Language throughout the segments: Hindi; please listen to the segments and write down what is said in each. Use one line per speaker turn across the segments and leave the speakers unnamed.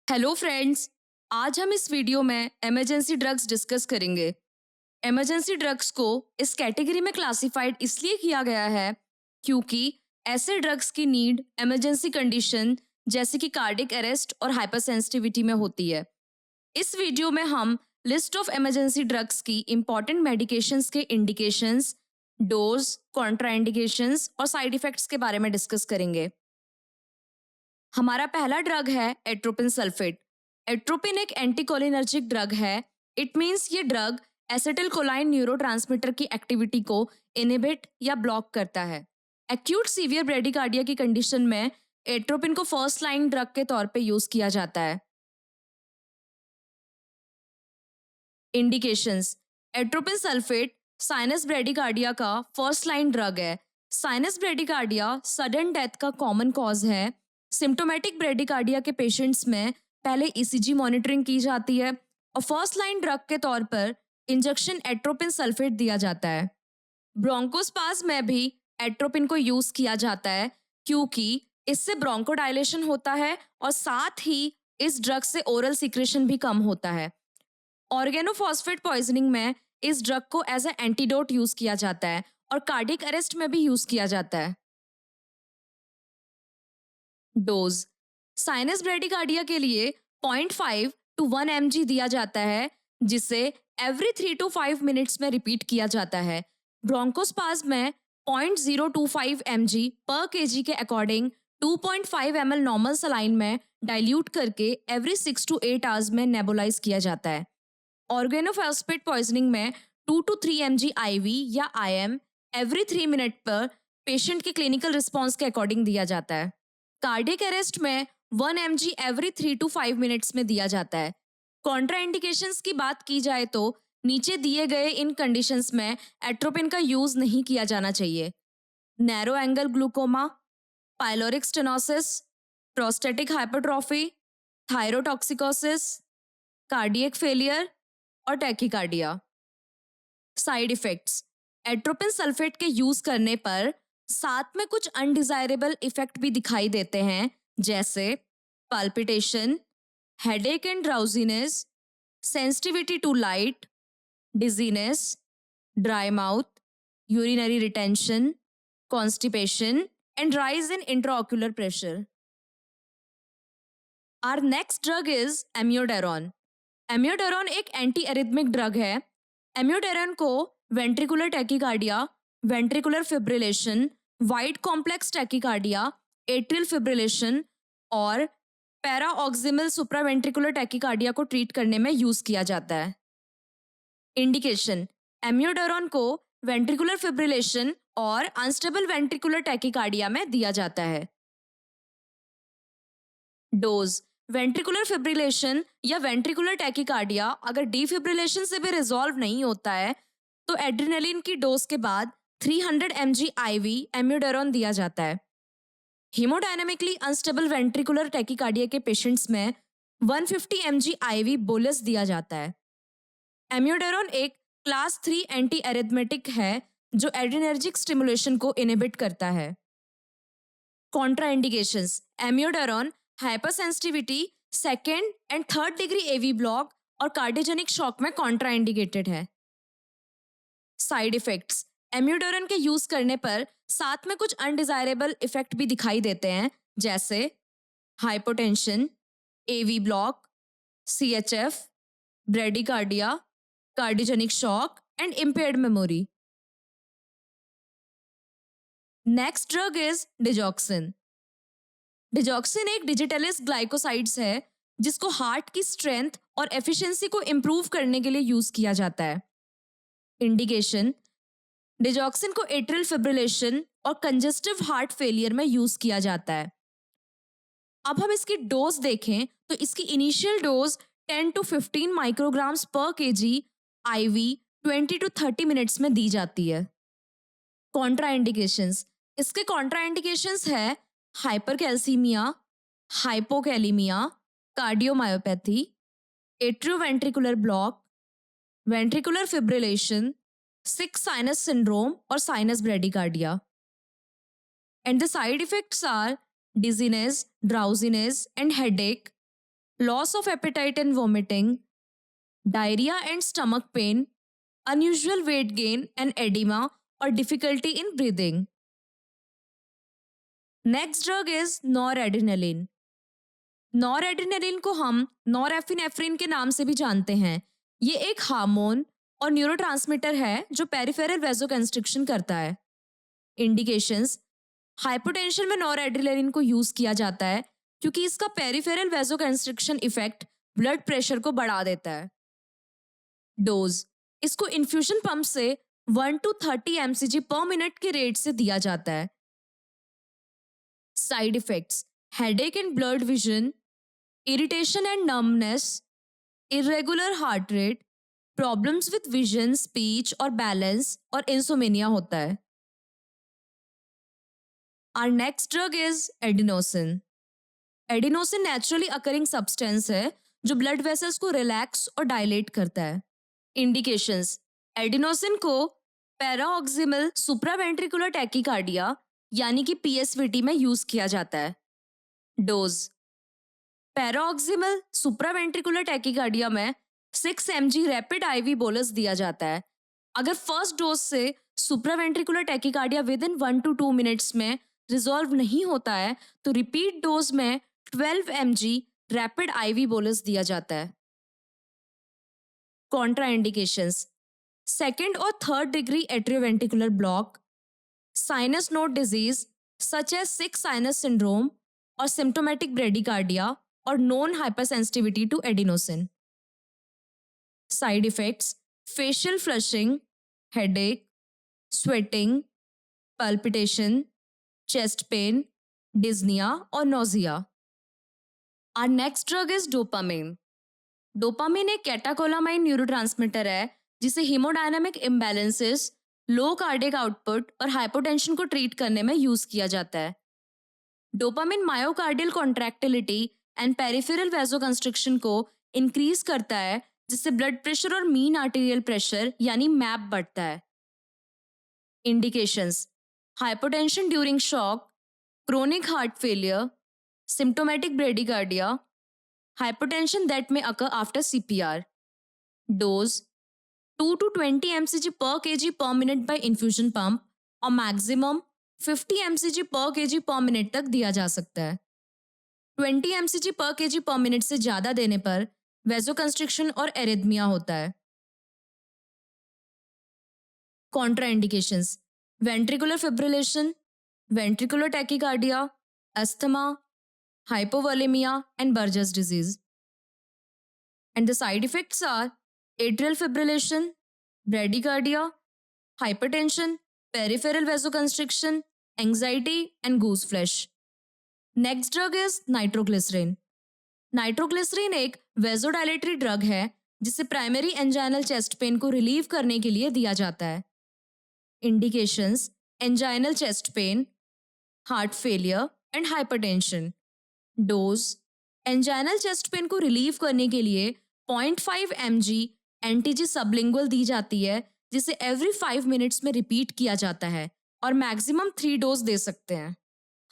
Hello friends. आज हम इस वीडियो में इमरजेंसी ड्रग्स डिस्कस करेंगे। इमरजेंसी ड्रग्स को इस कैटेगरी में क्लासिफाइड इसलिए किया गया है क्योंकि ऐसे ड्रग्स की नीड इमरजेंसी कंडीशन जैसे कि कार्डिक अरेस्ट और हाइपरसेंसिटिविटी में होती है। इस वीडियो में हम लिस्ट ऑफ इमरजेंसी ड्रग्स की इंपॉर्टेंट मेडिकेशंस के इंडिकेशंस, डोज, कॉन्ट्राइंडिकेशंस और साइड इफेक्ट्स के बारे में डिस्कस करेंगे। हमारा पहला ड्रग है एट्रोपिन सल्फेट। एट्रोपिन एक एंटीकोलिनर्जिक ड्रग है। इट मीन्स ये ड्रग एसिटिल कोलाइन न्यूरोट्रांसमीटर की एक्टिविटी को इनहिबिट या ब्लॉक करता है। एक्यूट सीवियर ब्रेडिकार्डिया की कंडीशन में एट्रोपिन को फर्स्ट लाइन ड्रग के तौर पे यूज किया जाता है। Indications: atropine sulphate sinus bradycardia का फर्स्ट लाइन ड्रग है। साइनस ब्रेडिकार्डिया सडन डेथ का कॉमन कॉज है। सिम्टोमेटिक ब्रेडिकार्डिया के पेशेंट्स में पहले ईसीजी मॉनिटरिंग की जाती है और फर्स्ट लाइन ड्रग के तौर पर इंजेक्शन एट्रोपिन सल्फेट दिया जाता है। ब्रोंकोस्पाज में भी एट्रोपिन को यूज किया जाता है क्योंकि इससे ब्रोंकोडायलेशन होता है और साथ ही इस ड्रग से ओरल सिक्रेशन भी कम होता है। ऑर्गेनोफॉस्फेट पॉइजनिंग में इस ड्रग को एज ए एंटीडोट यूज किया जाता है और कार्डिक अरेस्ट में भी यूज किया जाता है। डोज: साइनस ब्रेडिकार्डिया के लिए 0.5 टू 1 mg दिया जाता है जिसे एवरी 3 to 5 मिनट्स में रिपीट किया जाता है। ब्रोंकोस्पाज में 0.025 mg पर kg के अकॉर्डिंग 2.5 ml नॉर्मल सलाइन में डाइल्यूट करके एवरी 6 to 8 आवर्स में नेबुलाइज किया जाता है। ऑर्गेनोफॉस्फेट पॉइजनिंग में 2 to 3 mg IV या IM एवरी 3 मिनट पर पेशेंट के क्लिनिकल रिस्पॉन्स के अकॉर्डिंग दिया जाता है। कार्डिक अरेस्ट में 1 mg एवरी 3 to 5 मिनट्स में दिया जाता है। कॉन्ट्राइंडिकेशंस की बात की जाए तो नीचे दिए गए इन कंडीशंस में एट्रोपिन का यूज नहीं किया जाना चाहिए: narrow angle glaucoma, pyloric stenosis, prostatic hypertrophy, thyrotoxicosis, cardiac failure और tachycardia. Side effects: atropine sulphate के यूज करने पर साथ में कुछ अनडिजायरेबल इफेक्ट भी दिखाई देते हैं जैसे palpitation, headache and drowsiness, sensitivity to light, dizziness, dry mouth, urinary retention, constipation and rise in intraocular pressure. Our next drug is amiodarone. एम्योडेरोन एक एंटी एरिथमिक ड्रग है। एम्योडेरोन को ventricular tachycardia, ventricular fibrillation, wide complex tachycardia, atrial fibrillation और पैराऑक्सिमल सुप्रावेंट्रिकुलर टैकीकार्डिया को ट्रीट करने में यूज किया जाता है। इंडिकेशन: एम्योडेरोन को वेंट्रिकुलर फिब्रिलेशन और अनस्टेबल वेंट्रिकुलर टैकीकार्डिया में दिया जाता है। डोज: वेंट्रिकुलर फिब्रिलेशन या वेंट्रिकुलर टैकीकार्डिया अगर डिफिब्रिलेशन से भी रिजॉल्व नहीं होता है तो एड्रेनलिन की डोज के बाद 300 mg IV एम्योडेरोन दिया जाता है। हीमोडायनामिकली अनस्टेबल वेंट्रिकुलर टैकीकार्डिया के पेशेंट्स में 150 mg IV बोलस दिया जाता है। एम्योडेरोन एक क्लास 3 एंटी एरिथमेटिक है जो एड्रेनर्जिक स्टिमुलेशन को इनहिबिट करता है। Contraindications: amiodarone hypersensitivity, second and third degree AV block और कार्डियोजेनिक शॉक में कॉन्ट्राइंडिकेटेड है। साइड इफेक्ट्स: एम्योडेरोन के यूज करने पर साथ में कुछ अनडिजायरेबल इफेक्ट भी दिखाई देते हैं जैसे hypotension, AV block, CHF, bradycardia, cardiogenic shock and impaired memory. Next drug is digoxin. Digoxin एक डिजिटलिस ग्लाइकोसाइड्स है जिसको हार्ट की स्ट्रेंथ और एफिशिएंसी को इम्प्रूव करने के लिए यूज किया जाता है। इंडिकेशन: डिजॉक्सिन को एट्रियल फिब्रिलेशन और कंजेस्टिव हार्ट फेलियर में यूज किया जाता है। अब हम इसकी डोज देखें तो इसकी इनिशियल डोज 10 to 15 माइक्रोग्राम्स पर kg IV 20 to 30 मिनट्स में दी जाती है। कॉन्ट्राइंडिकेशंस: इसके कॉन्ट्राइंडिकेशंस है hypercalcaemia, hypokalaemia, cardiomyopathy, atrioventricular block, ventricular fibrillation, sick sinus syndrome और sinus bradycardia. And the side effects are dizziness, drowsiness and headache, loss of appetite and vomiting, diarrhea and stomach pain, unusual weight gain and edema or difficulty in breathing. Next drug is noradrenaline. Noradrenaline को हम नॉरएफिनेफ्रिन के नाम से भी जानते हैं। ये एक हार्मोन और न्यूरोट्रांसमीटर है जो पेरिफेरल वैसोकंस्ट्रिक्शन करता है। इंडिकेशंस: हाइपोटेंशन में नॉरएड्रेनालिन को यूज किया जाता है क्योंकि इसका पेरिफेरल वैसोकंस्ट्रिक्शन इफेक्ट ब्लड प्रेशर को बढ़ा देता है। डोज: इसको इन्फ्यूजन पंप से 1 to 30 mcg पर मिनट के रेट से दिया जाता है। Side effects: headache and blurred vision, irritation and numbness, irregular heart rate, problems with vision, speech और बैलेंस और इंसोमेनिया होता है। Our next drug is adenosine. Adenosine naturally occurring substance है जो ब्लड वेसल्स को रिलैक्स और डायलेट करता है। इंडिकेशंस: एडिनोसिन को पैराऑक्सिमल सुप्रावेंट्रिकुलर टैकीकार्डिया यानी कि पीएसवीटी में यूज किया जाता है। डोज: पैराऑक्सिमल सुप्रावेंट्रिकुलर टैकीकार्डिया में 6 mg रैपिड आईवी बोलस दिया जाता है। अगर फर्स्ट डोज से supraventricular tachycardia with in 1 to 2 minutes में रिजॉल्व नहीं होता है तो रिपीट डोज में 12 mg रैपिड आईवी बोलस दिया जाता है। कॉन्ट्रा इंडिकेशंस: सेकेंड और third degree atrioventricular block, sinus node disease such as sick sinus syndrome और सिम्टोमेटिक ब्रेडिकार्डिया और known hypersensitivity to adenosine. Side effects: facial flushing, headache, sweating, palpitation, chest pain, dyspnea और nausea. Our next drug is dopamine. Dopamine एक कैटाकोलामाइन न्यूरोट्रांसमीटर है जिसे haemodynamic imbalances, low cardiac output और हाइपोटेंशन को ट्रीट करने में यूज किया जाता है। Dopamine myocardial contractility and peripheral vasoconstriction को इंक्रीज करता है जिससे ब्लड प्रेशर और मीन आर्टेरियल प्रेशर यानी मैप बढ़ता है। Indications: hypotension during shock, chronic heart failure, symptomatic bradycardia, hypertension that may occur after CPR. Dose: 2 to 20 mcg per kg per minute by infusion pump और maximum 50 mcg per kg per minute तक दिया जा सकता है। 20 mcg per kg per minute से ज़्यादा देने पर वैसोकंस्ट्रिक्शन और एरिथमिया होता है। Contraindications: ventricular fibrillation, ventricular tachycardia, asthma, hypovolemia and Burgess disease. And the side effects are atrial fibrillation, bradycardia, hypertension, peripheral vasoconstriction, anxiety and goose flesh. Next drug is nitroglycerin. Nitroglycerin एक वेजोडाइलेटरी ड्रग है जिसे प्राइमरी एंजाइनल चेस्ट पेन को रिलीव करने के लिए दिया जाता है। Indications: anginal chest pain, heart failure and hypertension. Dose: anginal chest pain को रिलीव करने के लिए 0.5 mg एंटीजी सबलिंगुअल दी जाती है जिसे एवरी 5 मिनट्स में रिपीट किया जाता है और मैक्सिमम 3 डोज दे सकते हैं।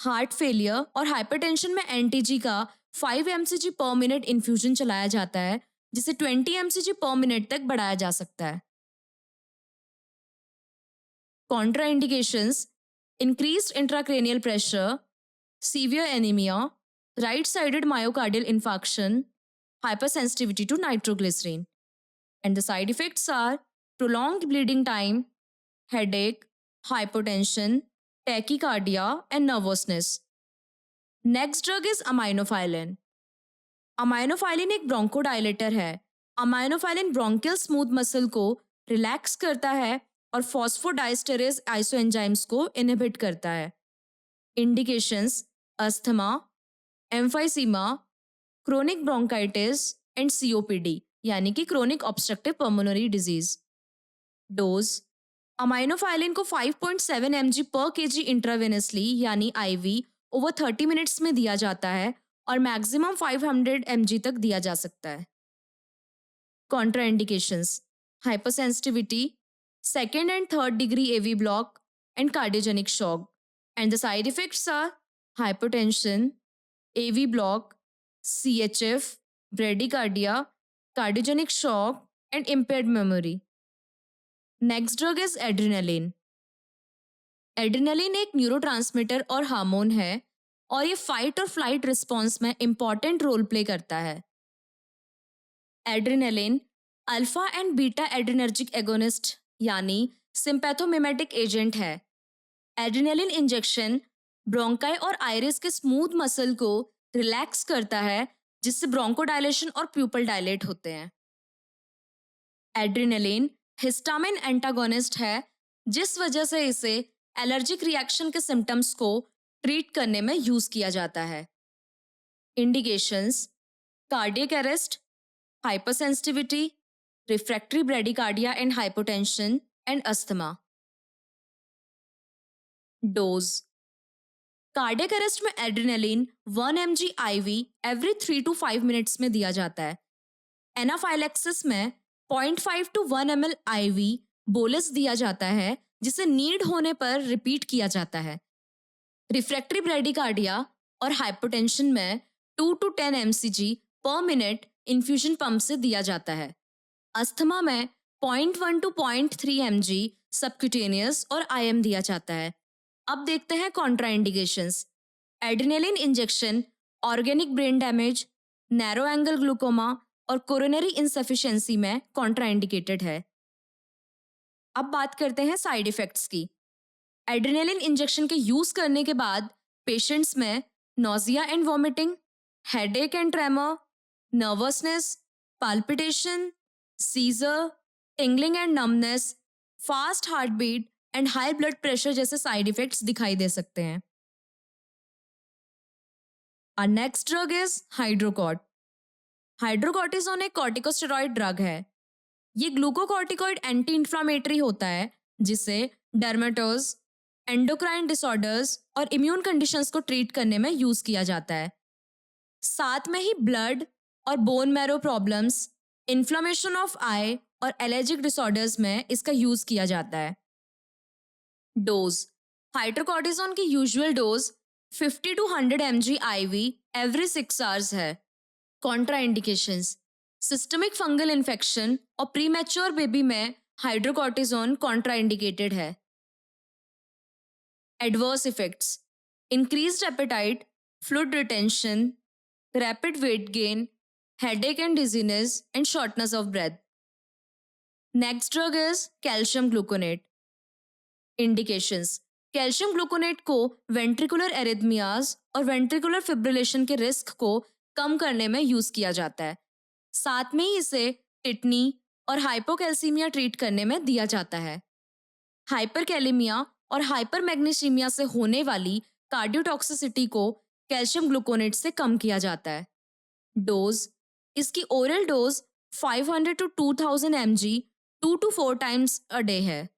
हार्ट फेलियर और हाइपरटेंशन में एंटीजी का 5 mcg पर मिनट इन्फ्यूजन चलाया जाता है जिसे 20 mcg पर मिनट तक बढ़ाया जा सकता है। Contra indications: increased intracranial pressure, severe anaemia, right-sided myocardial infarction, hypersensitivity to nitroglycerin. And the side effects are prolonged bleeding time, headache, hypotension, tachycardia, and nervousness. Next drug is aminophylline. Aminophylline एक ब्रोंकोडाइलेटर है। Aminophylline ब्रोंकियल स्मूथ मसल को रिलैक्स करता है और फॉस्फोडाइस्टेरेज आइसोएंजाइम्स को इनहिबिट करता है। Indications: asthma, emphysema, chronic bronchitis and COPD यानी कि chronic obstructive pulmonary disease. Dose: aminophylline को 5.7 mg पर kg इंट्रावेनसली यानी IV ओवर 30 मिनट्स में दिया जाता है और मैक्सिमम 500 mg तक दिया जा सकता है। Contraindications: hypersensitivity, second and third degree AV block and cardiogenic shock. And the side effects are hypertension, AV block, CHF, bradycardia, cardiogenic shock and impaired memory. Next drug is adrenaline. Adrenaline एक न्यूरोट्रांसमीटर और हार्मोन है और ये फाइट और फ्लाइट रिस्पॉन्स में इंपॉर्टेंट रोल प्ले करता है. Adrenaline alpha and beta adrenergic agonist यानी सिंपैथोमिमेटिक एजेंट है. एड्रेनालिन इंजेक्शन ब्रोंकाई और आइरिस के स्मूथ मसल को रिलैक्स करता है जिससे ब्रोंकोडायलेशन और प्यूपल डायलेट होते हैं. एड्रेनालिन हिस्टामिन एंटागोनिस्ट है जिस वजह से इसे एलर्जिक रिएक्शन के सिम्टम्स को ट्रीट करने में यूज किया जाता है. Indications cardiac arrest, hypersensitivity, refractory bradycardia and hypotension, and asthma. Dose. Cardiac arrest में adrenaline 1 mg IV every 3 to 5 minutes में दिया जाता है. एनाफाइलेक्सिस में 0.5 to 1 ml IV बोलस दिया जाता है जिसे नीड होने पर रिपीट किया जाता है. रिफ्रैक्टरी ब्रेडिकार्डिया और हाइपोटेंशन में 2 to 10 mcg पर मिनट इन्फ्यूजन पंप से दिया जाता है. अस्थमा में 0.1 to 0.3 mg सबक्यूटेनियस और IM दिया जाता है. अब देखते हैं contraindications. Adrenaline injection organic brain damage, narrow angle glaucoma और कोरोनरी इनसफिशिएंसी में कॉन्ट्राइंडिकेटेड है. अब बात करते हैं साइड इफेक्ट्स की. एड्रेनालिन इंजेक्शन के यूज करने के बाद पेशेंट्स में nausea and vomiting, headache and tremor, nervousness, palpitation, seizure, tingling and numbness, fast heart beat and high blood pressure जैसे साइड इफेक्ट्स दिखाई दे सकते हैं. Our next drug is hydrocort. Hydrocortisone एक कॉर्टिकोस्टेरॉइड ड्रग है. ये ग्लूकोकॉर्टिकॉइड एंटी इंफ्लामेटरी होता है जिसे डर्मेटोज, एंडोक्राइन डिसऑर्डर्स और इम्यून कंडीशंस को ट्रीट करने में यूज किया जाता है. साथ में ही ब्लड और bone marrow problems, inflammation of eye और एलर्जिक डिसऑर्डर्स में इसका यूज किया जाता है. डोज. हाइड्रोकॉर्टिसोन की usual dose 50 to 100 mg IV every 6 hours है. कॉन्ट्राइंडिकेशंस. सिस्टमिक फंगल इन्फेक्शन और प्रीमैच्योर बेबी में हाइड्रोकॉर्टिसोन कॉन्ट्राइंडिकेटेड है. Adverse effects. Increased appetite, fluid retention, rapid weight gain, headache and dizziness, and shortness of breath. Next drug is calcium gluconate. Indications. Calcium gluconate को वेंट्रिकुलर एरिथमियाज और वेंट्रिकुलर फिब्रिलेशन के रिस्क को कम करने में यूज किया जाता है. साथ में ही इसे टिटनी और हाइपोकैल्सीमिया ट्रीट करने में दिया जाता है. हाइपरकैलेमिया और हाइपरमैग्नीसीमिया से होने वाली कार्डियोटॉक्सिसिटी को कैल्शियम ग्लूकोनेट से कम किया जाता है. डोज. इसकी oral dose 500 to 2000 mg 2 to 4 times a day है.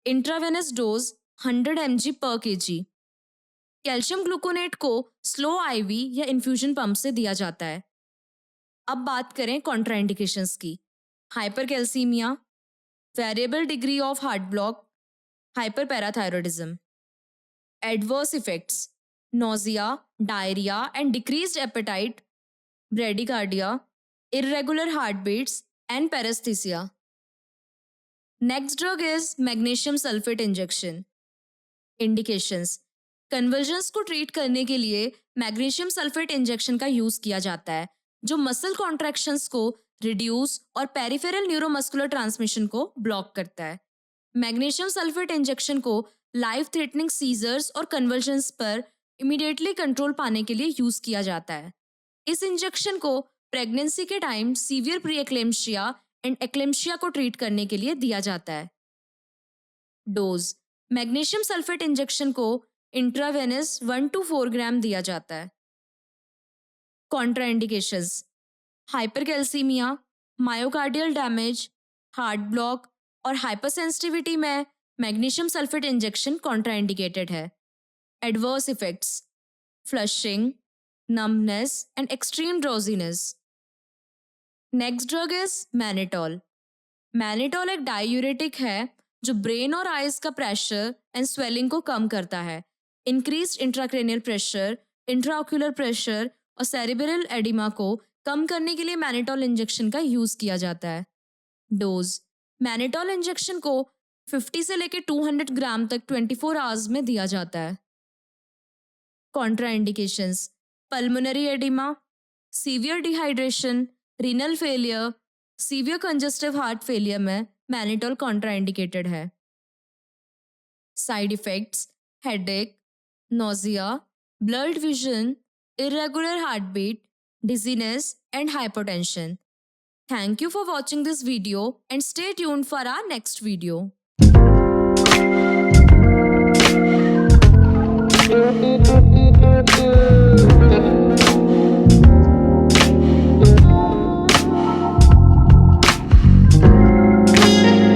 Intravenous dose 100 mg per kg. Calcium gluconate को स्लो IV या इन्फ्यूजन पंप से दिया जाता है. अब बात करें कॉन्ट्राइंडिकेशंस की. Hypercalcaemia, variable degree of heart block, hyperparathyroidism. Adverse effects. Nausea, diarrhoea and decreased appetite, bradycardia, irregular heartbeats and paresthesia. Next drug is magnesium sulfate injection. Indications. Convergence को ट्रीट करने के लिए मैग्नीशियम सल्फेट इंजेक्शन का यूज किया जाता है जो मसल कॉन्ट्रैक्शंस को रिड्यूस और पेरिफेरल न्यूरोमस्कुलर ट्रांसमिशन को ब्लॉक करता है. मैग्नीशियम सल्फेट इंजेक्शन को लाइफ थ्रेटनिंग सीजर्स और कन्वर्जन्स पर इमीडिएटली कंट्रोल पाने के लिए यूज किया जाता है. इस इंजेक्शन को प्रेगनेंसी के time severe pre eclampsia and eclampsia को ट्रीट करने के लिए दिया जाता है. डोज. मैग्नीशियम सल्फेट इंजेक्शन को इंट्रावेनस 1 to 4 ग्राम दिया जाता है. Contraindications. Hypercalcaemia, myocardial damage, heart block और हाइपरसेंसिटिविटी में मैग्नीशियम सल्फेट इंजेक्शन कॉन्ट्राइंडिकेटेड है. Adverse effects. Flushing, numbness and extreme drowsiness. Next drug is mannitol. Mannitol एक डायूरेटिक है जो ब्रेन और आइज का प्रेशर एंड स्वेलिंग को कम करता है. Increased intracranial pressure, intraocular pressure और सेरिब्रल एडिमा को कम करने के लिए मैनिटोल इंजेक्शन का यूज किया जाता है। डोज, मैनिटोल इंजेक्शन को 50 से लेकर 200 ग्राम तक 24 आवर्स में दिया जाता है। Contraindications, pulmonary oedema, severe dehydration, renal failure, severe congestive heart failure में मैनिटोल कॉन्ट्राइंडिकेटेड है। Side effects, headache, nausea, blurred vision, irregular heartbeat, dizziness, and hypotension. Thank you for watching this video and stay tuned for our next video.